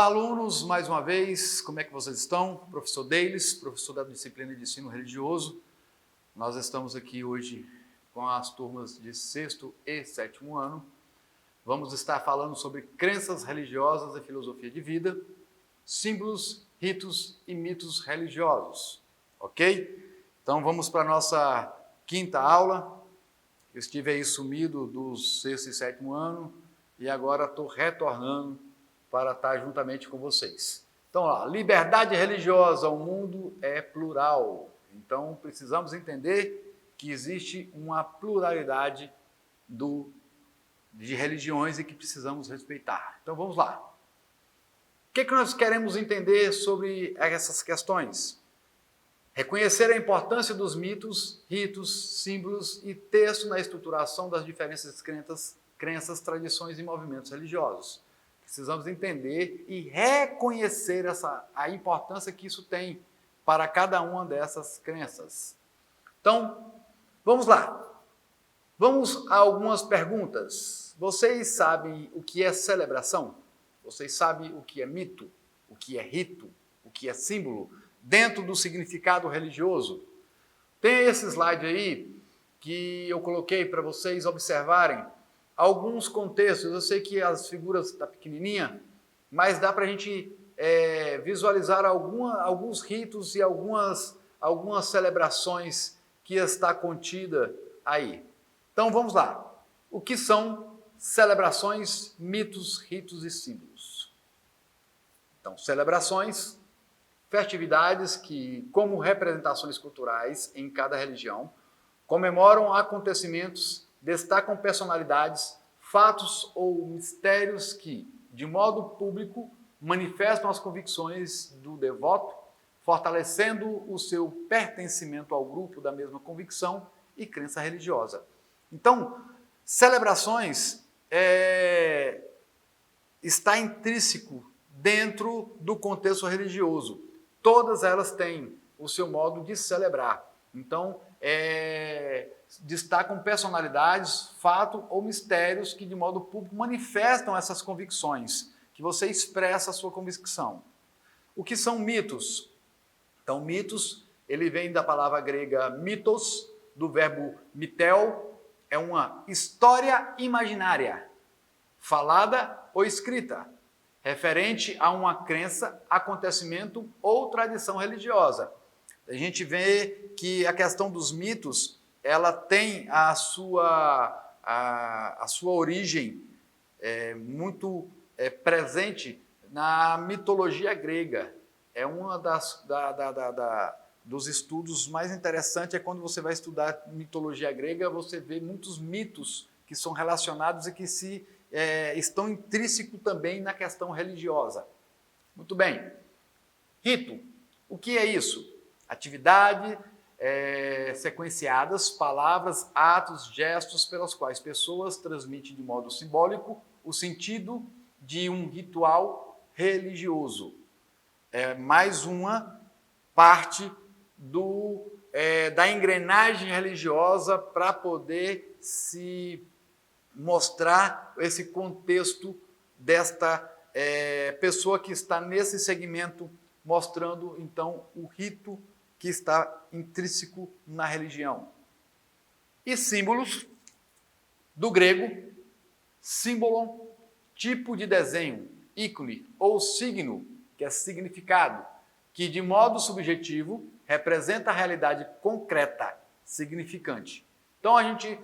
Olá, alunos, mais uma vez, como é que vocês estão? Professor Deiles, professor da disciplina de ensino religioso. Nós estamos aqui hoje com as turmas de 6º e 7º ano. Vamos estar falando sobre crenças religiosas e filosofia de vida, símbolos, ritos e mitos religiosos, ok? Então vamos para a nossa 5ª aula. Eu estive aí sumido dos 6º e 7º ano e agora estou retornando para estar juntamente com vocês. Então, lá, liberdade religiosa, o mundo é plural. Então, precisamos entender que existe uma pluralidade de religiões e que precisamos respeitar. Então, vamos lá. O que nós queremos entender sobre essas questões? Reconhecer a importância dos mitos, ritos, símbolos e texto na estruturação das diferentes crenças, tradições e movimentos religiosos. Precisamos entender e reconhecer a importância que isso tem para cada uma dessas crenças. Então, vamos lá. Vamos a algumas perguntas. Vocês sabem o que é celebração? Vocês sabem o que é mito? O que é rito? O que é símbolo? Dentro do significado religioso? Tem esse slide aí que eu coloquei para vocês observarem alguns contextos. Eu sei que as figuras estão pequenininha, mas dá para a gente visualizar alguns ritos e algumas celebrações que está contida aí. Então vamos lá. O que são celebrações, mitos, ritos e símbolos? Então, celebrações, festividades que, como representações culturais em cada religião, comemoram acontecimentos, destacam personalidades, fatos ou mistérios que, de modo público, manifestam as convicções do devoto, fortalecendo o seu pertencimento ao grupo da mesma convicção e crença religiosa. Então, celebrações está intrínseco dentro do contexto religioso. Todas elas têm o seu modo de celebrar. Então, destacam personalidades, fatos ou mistérios que, de modo público, manifestam essas convicções, que você expressa a sua convicção. O que são mitos? Então, mitos, ele vem da palavra grega mitos, do verbo mitel, é uma história imaginária, falada ou escrita, referente a uma crença, acontecimento ou tradição religiosa. A gente vê que a questão dos mitos, ela tem a sua origem muito presente na mitologia grega. É uma dos estudos mais interessantes, é quando você vai estudar mitologia grega, você vê muitos mitos que são relacionados e que estão intrínsecos também na questão religiosa. Muito bem. Rito. O que é isso? Atividade sequenciadas, palavras, atos, gestos pelas quais pessoas transmitem de modo simbólico o sentido de um ritual religioso. É mais uma parte da engrenagem religiosa para poder se mostrar esse contexto desta pessoa que está nesse segmento, mostrando, então, o rito que está intrínseco na religião. E símbolos, do grego, símbolo, tipo de desenho, ícone ou signo, que é significado, que de modo subjetivo representa a realidade concreta, significante. Então a gente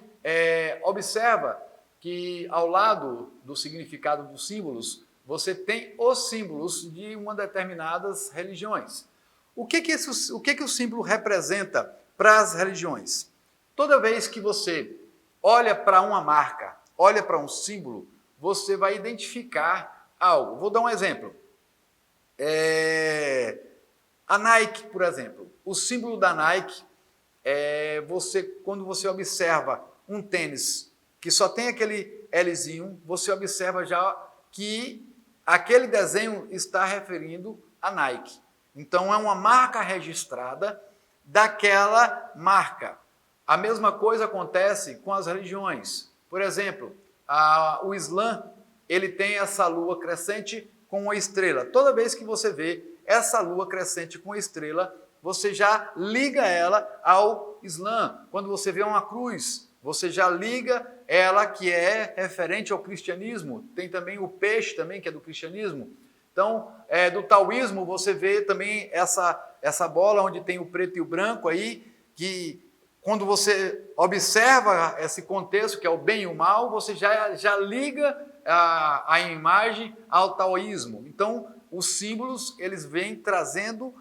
observa que ao lado do significado dos símbolos, você tem os símbolos de uma determinadas religiões. O que o símbolo representa para as religiões? Toda vez que você olha para uma marca, olha para um símbolo, você vai identificar algo. Vou dar um exemplo. A Nike, por exemplo. O símbolo da Nike, quando você observa um tênis que só tem aquele Lzinho, você observa já que aquele desenho está referindo a Nike. Então, é uma marca registrada daquela marca. A mesma coisa acontece com as religiões. Por exemplo, o Islã, ele tem essa lua crescente com uma estrela. Toda vez que você vê essa lua crescente com estrela, você já liga ela ao Islã. Quando você vê uma cruz, você já liga ela que é referente ao cristianismo. Tem também o peixe também, que é do cristianismo. Então, do taoísmo, você vê também essa bola onde tem o preto e o branco aí, que quando você observa esse contexto, que é o bem e o mal, você já liga a imagem ao taoísmo. Então, os símbolos, eles vêm trazendo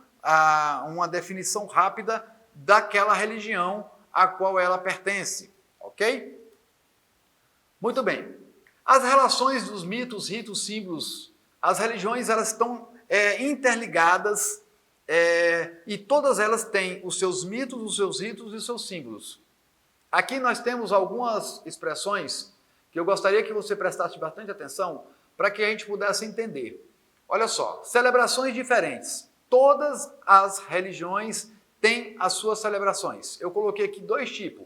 uma definição rápida daquela religião a qual ela pertence, ok? Muito bem. As relações dos mitos, ritos, símbolos, as religiões, elas estão interligadas e todas elas têm os seus mitos, os seus ritos e os seus símbolos. Aqui nós temos algumas expressões que eu gostaria que você prestasse bastante atenção para que a gente pudesse entender. Olha só, celebrações diferentes. Todas as religiões têm as suas celebrações. Eu coloquei aqui 2 tipos.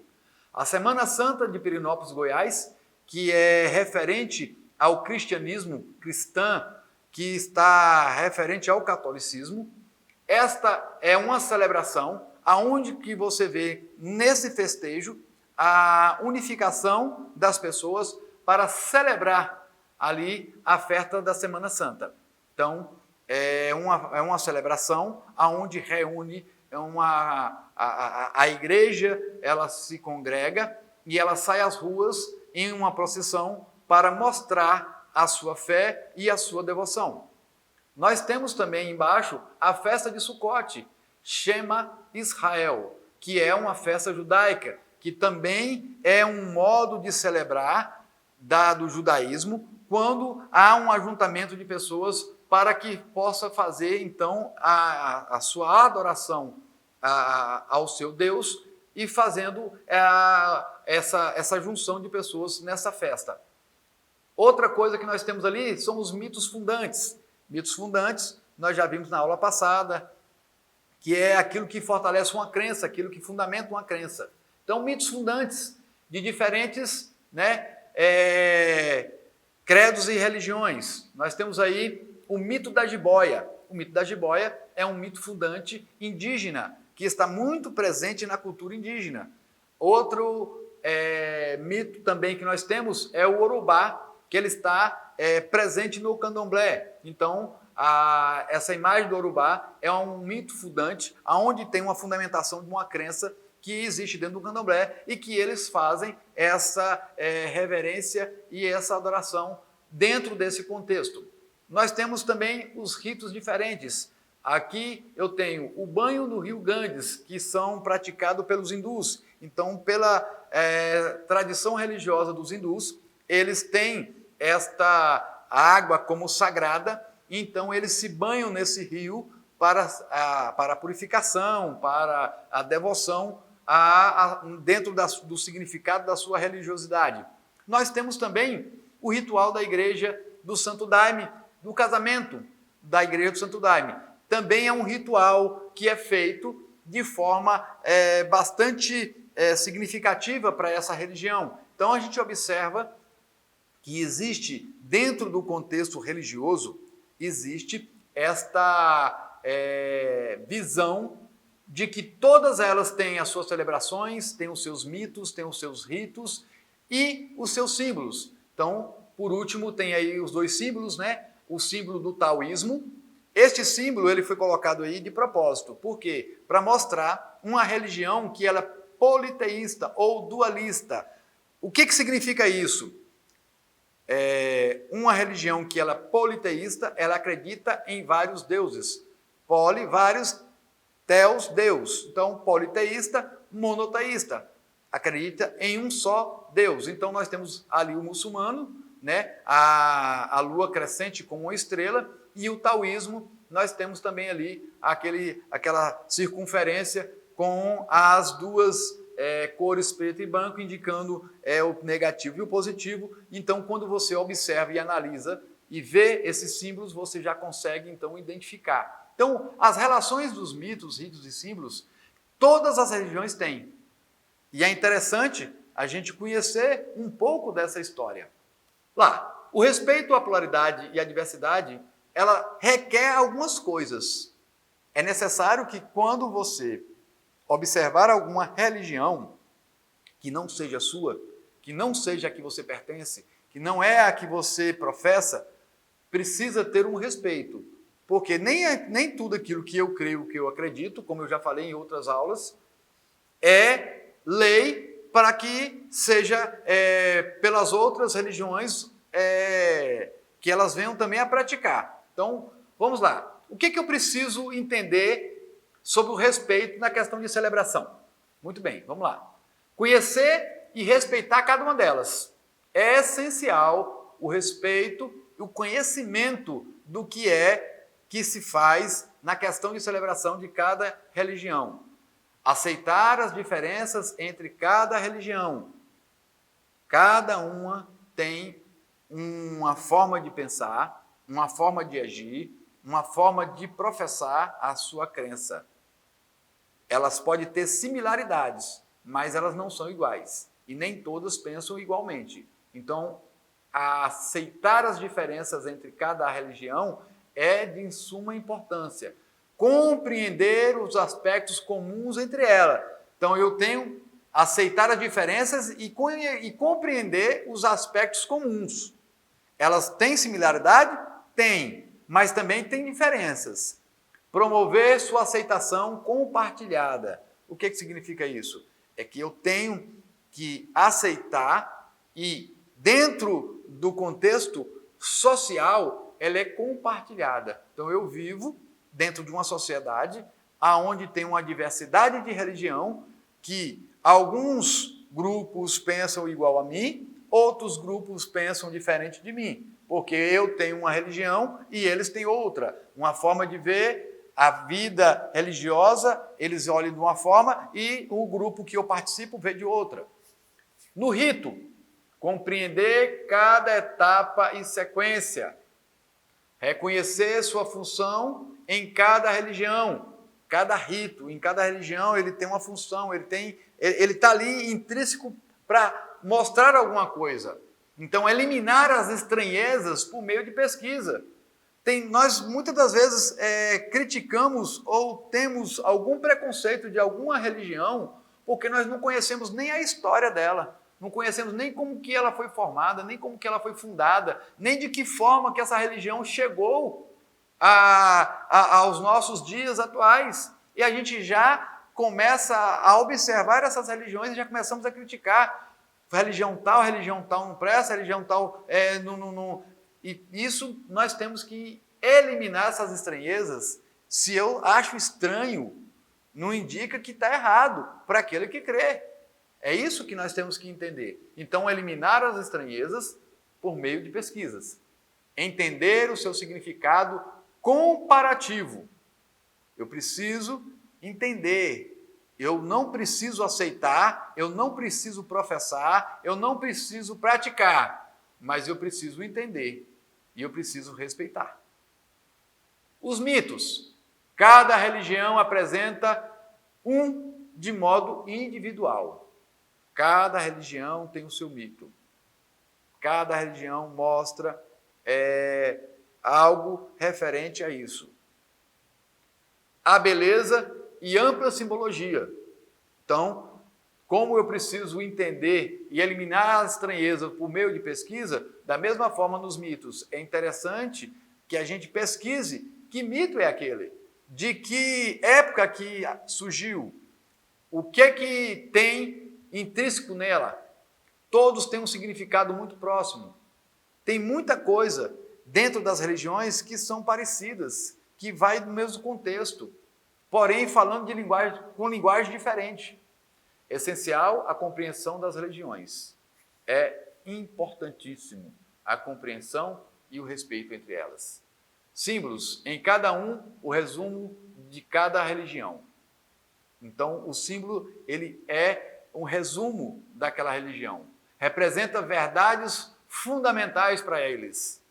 A Semana Santa de Pirenópolis, Goiás, que é referente ao cristianismo cristã, que está referente ao catolicismo. Esta é uma celebração aonde que você vê nesse festejo a unificação das pessoas para celebrar ali a festa da Semana Santa. Então, é uma celebração aonde reúne a igreja, ela se congrega e ela sai às ruas em uma procissão para mostrar a sua fé e a sua devoção. Nós temos também embaixo a festa de Sucote, Shema Israel, que é uma festa judaica, que também é um modo de celebrar do judaísmo, quando há um ajuntamento de pessoas para que possa fazer, então, a sua adoração ao seu Deus e fazendo essa junção de pessoas nessa festa. Outra coisa que nós temos ali são os mitos fundantes. Mitos fundantes, nós já vimos na aula passada, que é aquilo que fortalece uma crença, aquilo que fundamenta uma crença. Então, mitos fundantes de diferentes credos e religiões. Nós temos aí o mito da jiboia. O mito da jiboia é um mito fundante indígena, que está muito presente na cultura indígena. Outro mito também que nós temos é o Urubá, que ele está presente no candomblé. Então, essa imagem do Urubá é um mito fundante, onde tem uma fundamentação de uma crença que existe dentro do candomblé e que eles fazem essa reverência e essa adoração dentro desse contexto. Nós temos também os ritos diferentes. Aqui eu tenho o banho no rio Ganges, que são praticados pelos hindus. Então, pela tradição religiosa dos hindus, eles têm esta água como sagrada, então eles se banham nesse rio para a purificação, para a devoção, dentro do significado da sua religiosidade. Nós temos também o ritual da igreja do Santo Daime, do casamento da igreja do Santo Daime. Também é um ritual que é feito de forma bastante significativa para essa religião. Então a gente observa que existe, dentro do contexto religioso, existe esta visão de que todas elas têm as suas celebrações, têm os seus mitos, têm os seus ritos e os seus símbolos. Então, por último, tem aí os 2 símbolos, O símbolo do taoísmo. Este símbolo ele foi colocado aí de propósito. Por quê? Para mostrar uma religião que ela é politeísta ou dualista. O que significa isso? Uma religião que ela é politeísta, ela acredita em vários deuses. Poli, vários, teos, Deus. Então, politeísta, monoteísta. Acredita em um só Deus. Então, nós temos ali o muçulmano, a lua crescente com uma estrela, e o taoísmo, nós temos também ali aquela circunferência com as 2 cores preto e branco, indicando o negativo e o positivo. Então, quando você observa e analisa e vê esses símbolos, você já consegue, então, identificar. Então, as relações dos mitos, ritos e símbolos, todas as religiões têm. E é interessante a gente conhecer um pouco dessa história. Lá, o respeito à pluralidade e à diversidade ela requer algumas coisas. É necessário que quando você observar alguma religião que não seja sua, que não seja a que você pertence, que não é a que você professa, precisa ter um respeito. Porque nem tudo aquilo que eu creio, que eu acredito, como eu já falei em outras aulas, é lei para que seja pelas outras religiões que elas venham também a praticar. Então, vamos lá. O que eu preciso entender sobre o respeito na questão de celebração? Muito bem, vamos lá. Conhecer e respeitar cada uma delas. É essencial o respeito e o conhecimento do que se faz na questão de celebração de cada religião. Aceitar as diferenças entre cada religião. Cada uma tem uma forma de pensar, uma forma de agir, uma forma de professar a sua crença. Elas podem ter similaridades, mas elas não são iguais. E nem todas pensam igualmente. Então, aceitar as diferenças entre cada religião é de suma importância. Compreender os aspectos comuns entre elas. Então, eu tenho aceitar as diferenças e compreender os aspectos comuns. Elas têm similaridade? Tem, mas também têm diferenças. Promover sua aceitação compartilhada. O que significa isso? É que eu tenho que aceitar e, dentro do contexto social, ela é compartilhada. Então, eu vivo dentro de uma sociedade onde tem uma diversidade de religião que alguns grupos pensam igual a mim, outros grupos pensam diferente de mim, porque eu tenho uma religião e eles têm outra, uma forma de ver a vida religiosa, eles olham de uma forma e o grupo que eu participo vê de outra. No rito, compreender cada etapa e sequência, reconhecer sua função em cada religião, cada rito, em cada religião ele tem uma função, ele está ali intrínseco para mostrar alguma coisa. Então, eliminar as estranhezas por meio de pesquisa. Nós, muitas das vezes, criticamos ou temos algum preconceito de alguma religião porque nós não conhecemos nem a história dela, não conhecemos nem como que ela foi formada, nem como que ela foi fundada, nem de que forma que essa religião chegou aos nossos dias atuais. E a gente já começa a observar essas religiões e já começamos a criticar. Religião tal não presta, religião tal não. E isso nós temos que eliminar essas estranhezas. Se eu acho estranho, não indica que está errado para aquele que crê. É isso que nós temos que entender. Então, eliminar as estranhezas por meio de pesquisas. Entender o seu significado comparativo. Eu preciso entender. Eu não preciso aceitar, eu não preciso professar, eu não preciso praticar, mas eu preciso entender e eu preciso respeitar. Os mitos. Cada religião apresenta de modo individual. Cada religião tem o seu mito. Cada religião mostra algo referente a isso. A beleza e ampla simbologia. Então, como eu preciso entender e eliminar a estranheza por meio de pesquisa, da mesma forma nos mitos, é interessante que a gente pesquise que mito é aquele, de que época que surgiu, o que tem intrínseco nela. Todos têm um significado muito próximo. Tem muita coisa dentro das religiões que são parecidas, que vai no mesmo contexto, porém falando com linguagem diferente. Essencial a compreensão das religiões. É importantíssimo a compreensão e o respeito entre elas. Símbolos, em cada o resumo de cada religião. Então, o símbolo ele é um resumo daquela religião. Representa verdades fundamentais para eles.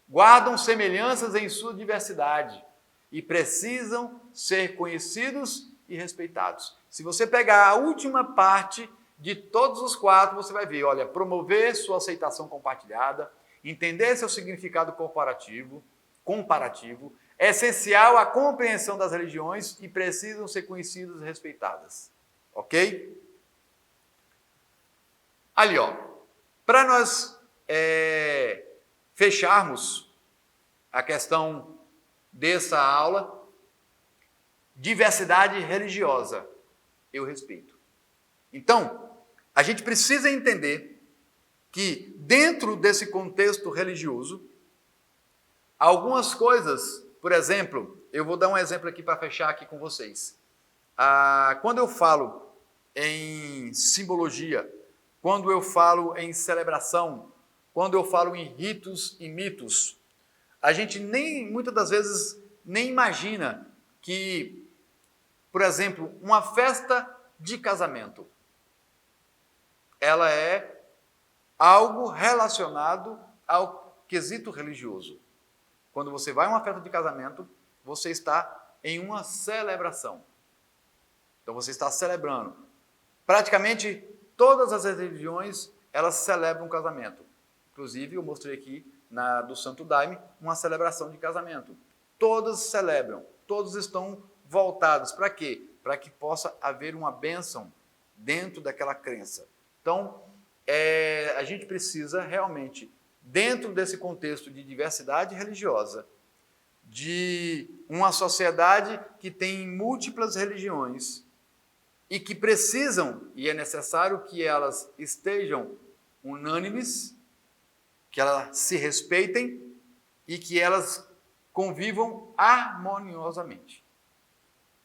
Guardam semelhanças em sua diversidade e precisam ser conhecidos e respeitados. Se você pegar a última parte de todos os 4, você vai ver, promover sua aceitação compartilhada, entender seu significado comparativo, comparativo, é essencial à compreensão das religiões e precisam ser conhecidas e respeitadas. Ok? Ali, ó, para nós fecharmos a questão dessa aula, diversidade religiosa, eu respeito. Então, a gente precisa entender que dentro desse contexto religioso, algumas coisas, por exemplo, eu vou dar um exemplo aqui para fechar aqui com vocês. Quando eu falo em simbologia, quando eu falo em celebração, quando eu falo em ritos e mitos, a gente muitas das vezes nem imagina que, por exemplo, uma festa de casamento, ela é algo relacionado ao quesito religioso. Quando você vai a uma festa de casamento, você está em uma celebração. Então você está celebrando. Praticamente todas as religiões, elas celebram o casamento. Inclusive, eu mostrei aqui do Santo Daime uma celebração de casamento. Todas celebram, todos estão voltados. Para quê? Para que possa haver uma bênção dentro daquela crença. Então, a gente precisa realmente, dentro desse contexto de diversidade religiosa, de uma sociedade que tem múltiplas religiões e que precisam, e é necessário que elas estejam unânimes, que elas se respeitem e que elas convivam harmoniosamente.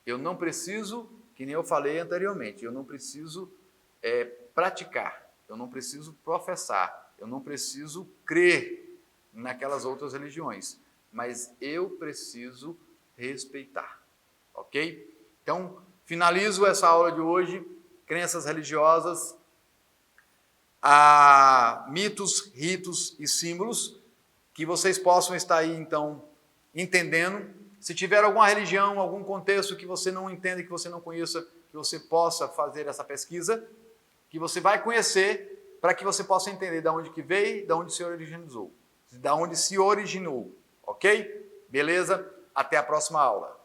Eu não preciso, que nem eu falei anteriormente, eu não preciso praticar, eu não preciso professar, eu não preciso crer naquelas outras religiões, mas eu preciso respeitar, ok? Então, finalizo essa aula de hoje, crenças religiosas, mitos, ritos e símbolos, que vocês possam estar aí, então, entendendo. Se tiver alguma religião, algum contexto que você não entenda, que você não conheça, que você possa fazer essa pesquisa, que você vai conhecer, para que você possa entender de onde que veio, de onde se originou, ok? Beleza? Até a próxima aula.